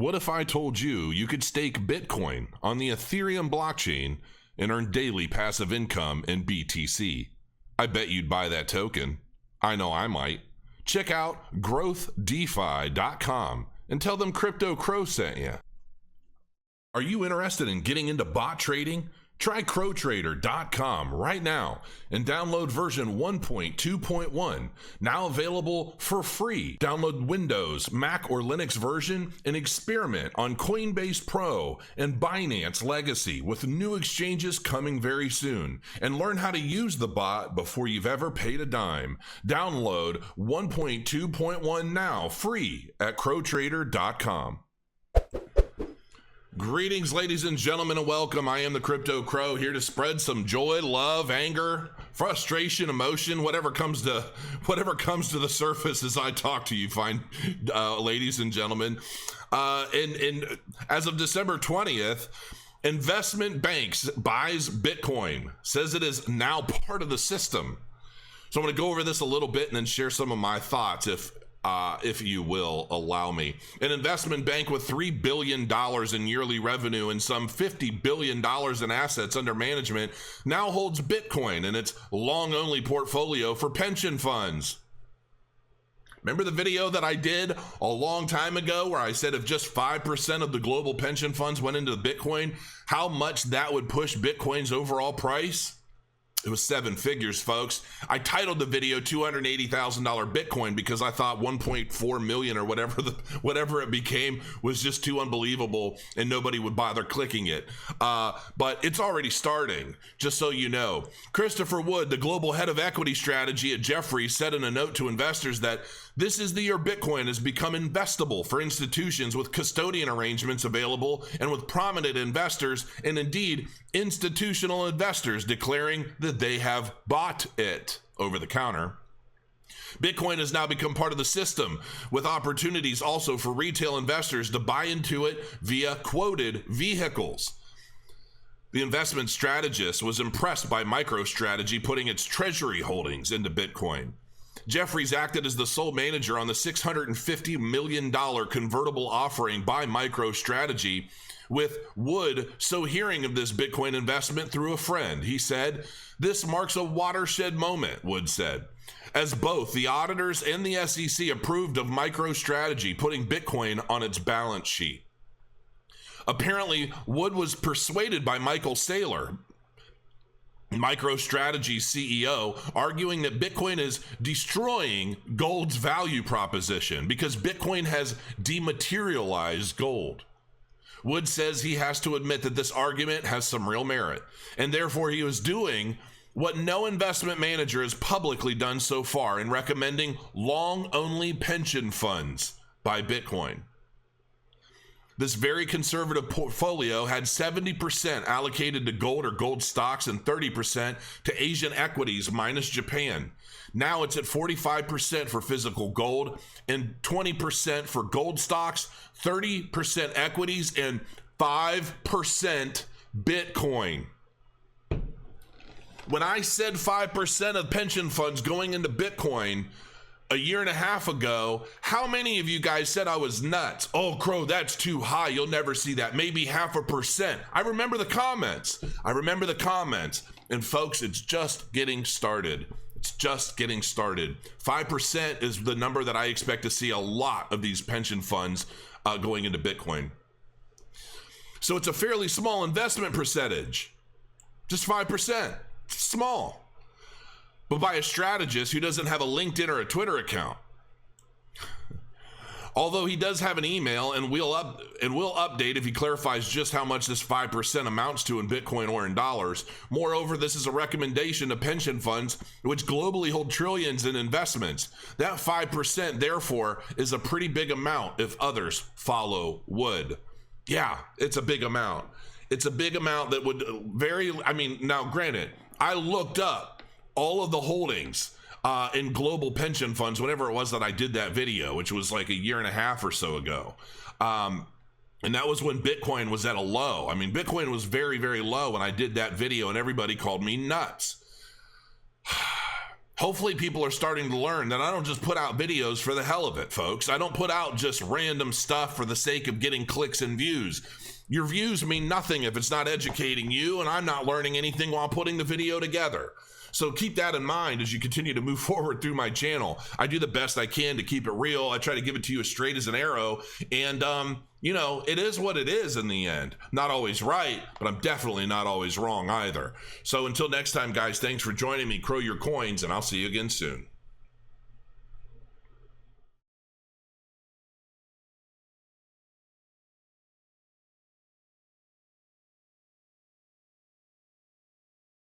What if I told you you could stake Bitcoin on the Ethereum blockchain and earn daily passive income in BTC? I bet you'd buy that token. I know I might. Check out growthdefi.com and tell them Crypto Crow sent you. Are you interested in getting into bot trading? Try crowtrader.com right now and download version 1.2.1, now available for free. Download Windows, Mac, or Linux version and experiment on Coinbase Pro and Binance Legacy with new exchanges coming very soon. And learn how to use the bot before you've ever paid a dime. Download 1.2.1 now, free at crowtrader.com. Greetings, ladies and gentlemen, and welcome. I am the Crypto Crow, here to spread some joy, love, anger, frustration, emotion, whatever comes to the surface as I talk to you, fine ladies and gentlemen. And as of December 20th, Investment Banks buys Bitcoin, says it is now part of the system. So I'm going to go over this a little bit and then share some of my thoughts, if you will allow me. An investment bank with $3 billion in yearly revenue and some $50 billion in assets under management now holds Bitcoin in its long-only portfolio for pension funds. Remember the video that I did a long time ago where I said if just 5% of the global pension funds went into Bitcoin, how much that would push Bitcoin's overall price? It was 7 figures, folks. I titled the video $280,000 Bitcoin because I thought 1.4 million or whatever it became was just too unbelievable and nobody would bother clicking it. But it's already starting, just so you know. Christopher Wood, the global head of equity strategy at Jefferies, said in a note to investors that this is the year Bitcoin has become investable for institutions with custodian arrangements available and with prominent investors and indeed institutional investors declaring that they have bought it over the counter. Bitcoin has now become part of the system, with opportunities also for retail investors to buy into it via quoted vehicles. The investment strategist was impressed by MicroStrategy putting its treasury holdings into Bitcoin. Jefferies acted as the sole manager on the $650 million convertible offering by MicroStrategy, with Wood so hearing of this Bitcoin investment through a friend. He said, "This marks a watershed moment," Wood said, as both the auditors and the SEC approved of MicroStrategy putting Bitcoin on its balance sheet. Apparently, Wood was persuaded by Michael Saylor, MicroStrategy's CEO, arguing that Bitcoin is destroying gold's value proposition because Bitcoin has dematerialized gold. Wood says he has to admit that this argument has some real merit, and therefore he was doing what no investment manager has publicly done so far in recommending long-only pension funds buy Bitcoin. This very conservative portfolio had 70% allocated to gold or gold stocks and 30% to Asian equities minus Japan. Now it's at 45% for physical gold and 20% for gold stocks, 30% equities, and 5% Bitcoin. When I said 5% of pension funds going into Bitcoin a year and a half ago, how many of you guys said I was nuts? Oh, Crow, that's too high. You'll never see that. Maybe 0.5%. I remember the comments. And folks, it's just getting started. It's just getting started. 5% is the number that I expect to see a lot of these pension funds going into Bitcoin. So it's a fairly small investment percentage. Just 5%. It's small. But by a strategist who doesn't have a LinkedIn or a Twitter account. Although he does have an email, and we'll update if he clarifies just how much this 5% amounts to in Bitcoin or in dollars. Moreover, this is a recommendation to pension funds which globally hold trillions in investments. That 5%, therefore, is a pretty big amount if others follow Wood. Yeah, it's a big amount. It's a big amount that would now granted, I looked up all of the holdings in global pension funds whenever it was that I did that video, which was like a year and a half or so ago. And that was when Bitcoin was at a low. I mean, Bitcoin was very, very low when I did that video, and everybody called me nuts. Hopefully people are starting to learn that I don't just put out videos for the hell of it, folks. I don't put out just random stuff for the sake of getting clicks and views. Your views mean nothing if it's not educating you, and I'm not learning anything while putting the video together. So keep that in mind as you continue to move forward through my channel. I do the best I can to keep it real. I try to give it to you as straight as an arrow. And, you know, it is what it is in the end. Not always right, but I'm definitely not always wrong either. So until next time, guys, thanks for joining me. Crow your coins, and I'll see you again soon.